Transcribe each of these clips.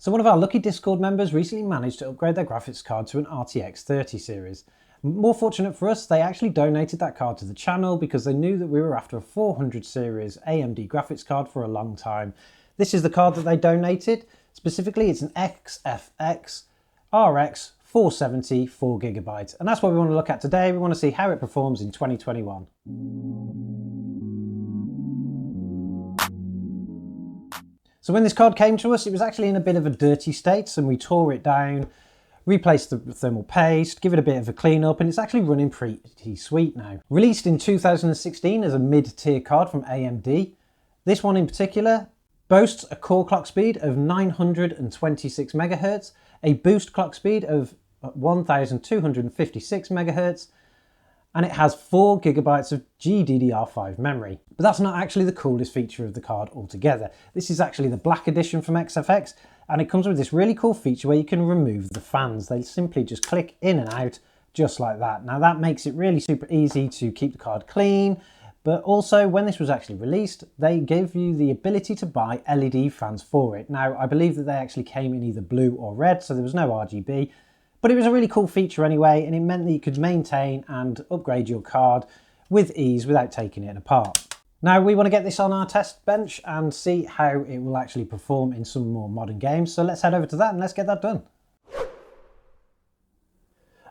So one of our lucky Discord members recently managed to upgrade their graphics card to an RTX 30 series. More fortunate for us, they actually donated that card to the channel because they knew that we were after a 400 series AMD graphics card for a long time. This is the card that they donated. Specifically, it's an XFX RX 470 4GB, and that's what we want to look at today. We want to see how it performs in 2021. So when this card came to us, it was actually in a bit of a dirty state, and we tore it down, replaced the thermal paste, give it a bit of a clean up, and it's actually running pretty sweet now. Released in 2016 as a mid-tier card from AMD, this one in particular boasts a core clock speed of 926 MHz, a boost clock speed of 1256 MHz, and it has 4 GB of GDDR5 memory. But that's not actually the coolest feature of the card altogether. This is actually the black edition from XFX, and it comes with this really cool feature where you can remove the fans. They simply just click in and out just like that. Now that makes it really super easy to keep the card clean, but also when this was actually released, they gave you the ability to buy LED fans for it. Now I believe that they actually came in either blue or red, so there was no RGB, but it was a really cool feature anyway, and it meant that you could maintain and upgrade your card with ease without taking it apart. Now we want to get this on our test bench and see how it will actually perform in some more modern games. So let's head over to that and let's get that done.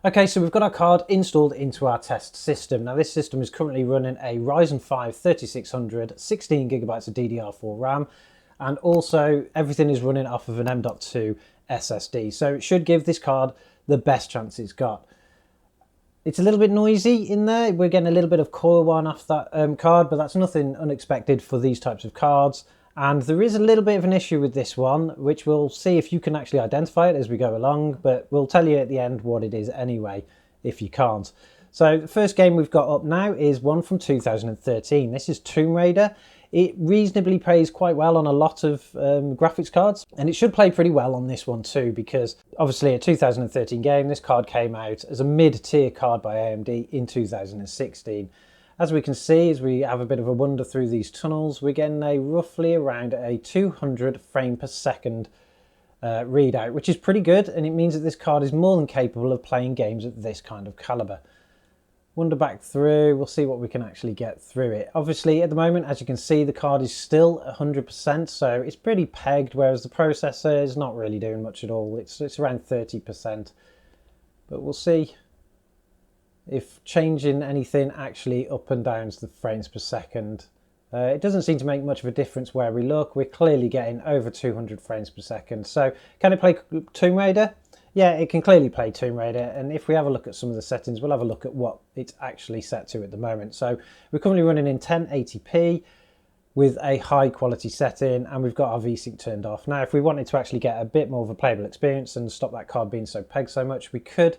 Okay, so we've got our card installed into our test system. Now this system is currently running a Ryzen 5 3600, 16 GB of DDR4 RAM, and also everything is running off of an M.2 SSD. So it should give this card the best chance it's got. It's a little bit noisy in there. We're getting a little bit of coil whine off that card, but that's nothing unexpected for these types of cards. And there is a little bit of an issue with this one, which we'll see if you can actually identify it as we go along, but we'll tell you at the end what it is anyway, if you can't. So the first game we've got up now is one from 2013. This is Tomb Raider. It reasonably plays quite well on a lot of graphics cards, and it should play pretty well on this one too, because obviously a 2013 game, this card came out as a mid-tier card by AMD in 2016. As we can see, as we have a bit of a wander through these tunnels, we're getting a roughly around a 200 frame per second readout, which is pretty good, and it means that this card is more than capable of playing games at this kind of caliber. Wander back through, we'll see what we can actually get through it. Obviously at the moment, as you can see, the card is still 100%, so it's pretty pegged, whereas the processor is not really doing much at all. It's around 30%, but we'll see if changing anything actually up and downs the frames per second. It doesn't seem to make much of a difference where we look. We're clearly getting over 200 frames per second. So can it play Tomb Raider? Yeah, it can clearly play Tomb Raider, and if we have a look at some of the settings, we'll have a look at what it's actually set to at the moment. So we're currently running in 1080p with a high quality setting, and we've got our VSync turned off. Now, if we wanted to actually get a bit more of a playable experience and stop that card being so pegged so much, we could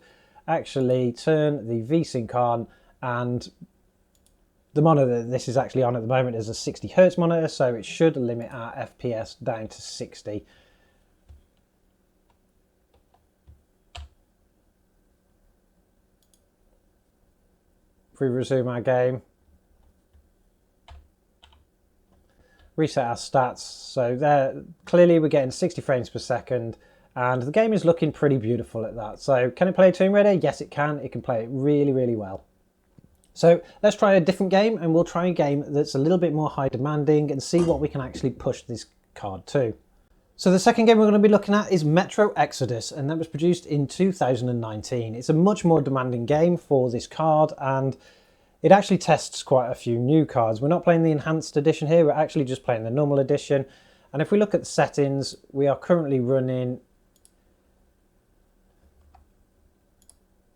actually turn the VSync on, and the monitor this is actually on at the moment is a 60Hz monitor, so it should limit our FPS down to 60. If we resume our game, reset our stats, so there clearly we're getting 60 frames per second, and the game is looking pretty beautiful at that. So can it play Tomb Raider? Yes, it can. It can play it really, really well. So let's try a different game, and we'll try a game that's a little bit more high demanding and see what we can actually push this card to. So the second game we're going to be looking at is Metro Exodus, and that was produced in 2019. It's a much more demanding game for this card, and it actually tests quite a few new cards. We're not playing the enhanced edition here, we're actually just playing the normal edition. And if we look at the settings, we are currently running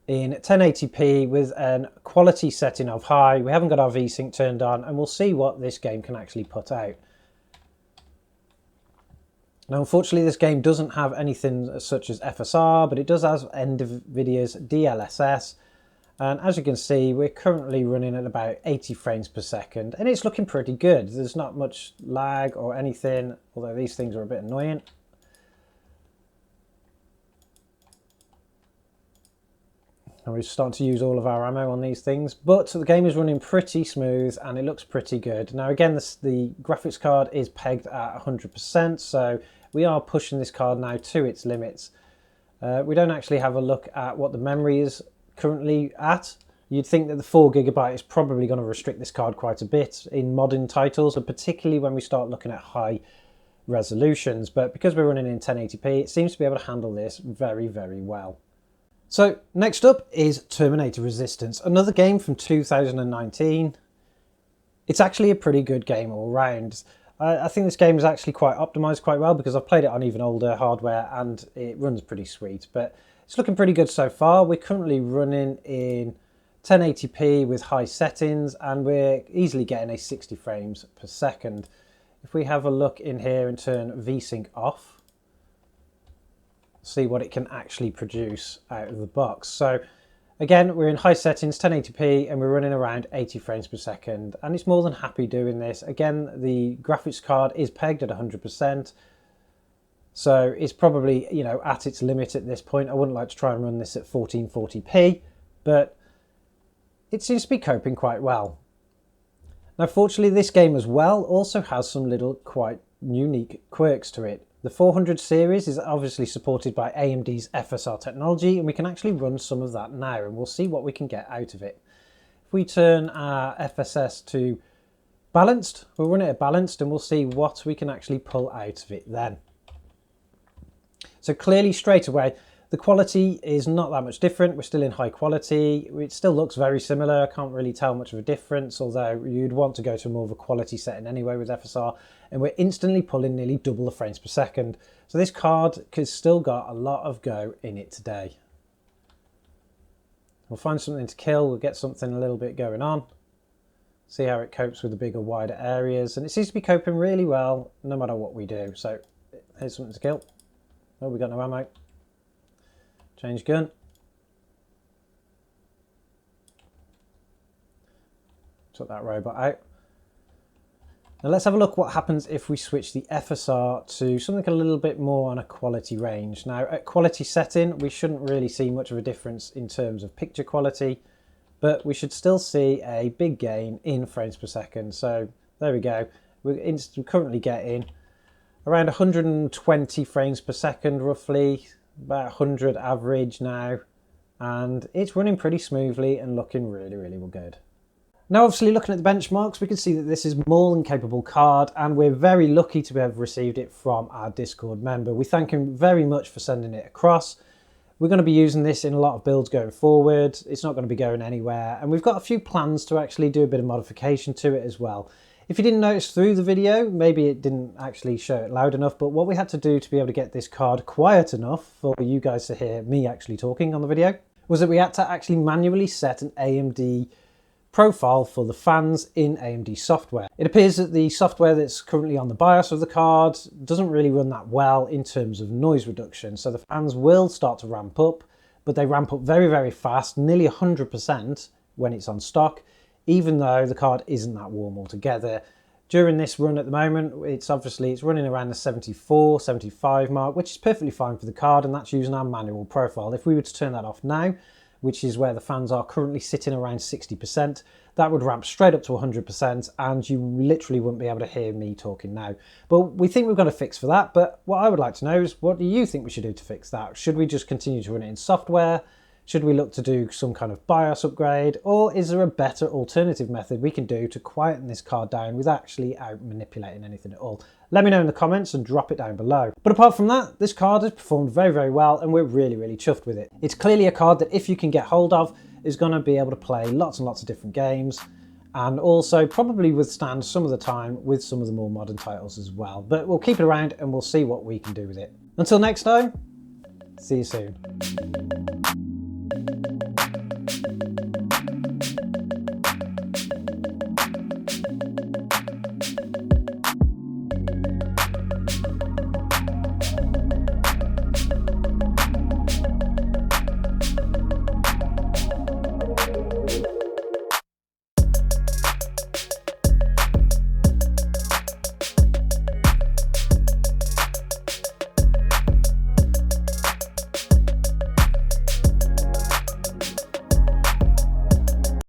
in 1080p with a quality setting of high. We haven't got our VSync turned on, and we'll see what this game can actually put out. Now, unfortunately, this game doesn't have anything such as FSR, but it does have NVIDIA's DLSS. And as you can see, we're currently running at about 80 frames per second, and it's looking pretty good. There's not much lag or anything, although these things are a bit annoying. And we're starting to use all of our ammo on these things, but the game is running pretty smooth and it looks pretty good. Now again, the graphics card is pegged at 100%, so we are pushing this card now to its limits. We don't actually have a look at what the memory is currently at. You'd think that the 4GB is probably going to restrict this card quite a bit in modern titles, and particularly when we start looking at high resolutions. But because we're running in 1080p, it seems to be able to handle this very, very well. So next up is Terminator Resistance, another game from 2019. It's actually a pretty good game all round. I think this game is actually quite optimized quite well because I've played it on even older hardware and it runs pretty sweet, but it's looking pretty good so far. We're currently running in 1080p with high settings and we're easily getting a 60 frames per second. If we have a look in here and turn VSync off, see what it can actually produce out of the box. So again, we're in high settings, 1080p, and we're running around 80 frames per second, and it's more than happy doing this. Again, the graphics card is pegged at 100%, so it's probably, you know, at its limit at this point. I wouldn't like to try and run this at 1440p, but it seems to be coping quite well. Now, fortunately, this game as well also has some little quite unique quirks to it. The 400 series is obviously supported by AMD's FSR technology, and we can actually run some of that now, and we'll see what we can get out of it. If we turn our FSS to balanced, we'll run it at balanced, and we'll see what we can actually pull out of it then. So clearly, straight away, the quality is not that much different. We're still in high quality. It still looks very similar. I can't really tell much of a difference, although you'd want to go to more of a quality setting anyway with FSR. And we're instantly pulling nearly double the frames per second. So this card has still got a lot of go in it today. We'll find something to kill. We'll get something a little bit going on. See how it copes with the bigger, wider areas. And it seems to be coping really well no matter what we do. So here's something to kill. Oh, we got no ammo. Change gun. Took that robot out. Now let's have a look what happens if we switch the FSR to something a little bit more on a quality range. Now at quality setting, we shouldn't really see much of a difference in terms of picture quality, but we should still see a big gain in frames per second. So there we go. We're currently getting around 120 frames per second roughly. About 100 average now, and it's running pretty smoothly and looking really, really good. Now obviously looking at the benchmarks, we can see that this is more than capable card, and we're very lucky to have received it from our Discord member. We thank him very much for sending it across. We're going to be using this in a lot of builds going forward. It's not going to be going anywhere, and we've got a few plans to actually do a bit of modification to it as well. If you didn't notice through the video, maybe it didn't actually show it loud enough, but what we had to do to be able to get this card quiet enough for you guys to hear me actually talking on the video was that we had to actually manually set an AMD profile for the fans in AMD software. It appears that the software that's currently on the BIOS of the card doesn't really run that well in terms of noise reduction, so the fans will start to ramp up, but they ramp up very, very fast, nearly 100% when it's on stock, even though the card isn't that warm altogether. During this run at the moment, it's running around the 74, 75 mark, which is perfectly fine for the card, and that's using our manual profile. If we were to turn that off now, which is where the fans are currently sitting around 60%, that would ramp straight up to 100%, and you literally wouldn't be able to hear me talking now. But we think we've got a fix for that, but what I would like to know is, what do you think we should do to fix that? Should we just continue to run it in software? Should we look to do some kind of BIOS upgrade, or is there a better alternative method we can do to quieten this card down without actually out manipulating anything at all? Let me know in the comments and drop it down below. But apart from that, this card has performed very, very well, and we're really, really chuffed with it. It's clearly a card that if you can get hold of, is going to be able to play lots and lots of different games, and also probably withstand some of the time with some of the more modern titles as well. But we'll keep it around and we'll see what we can do with it. Until next time, see you soon.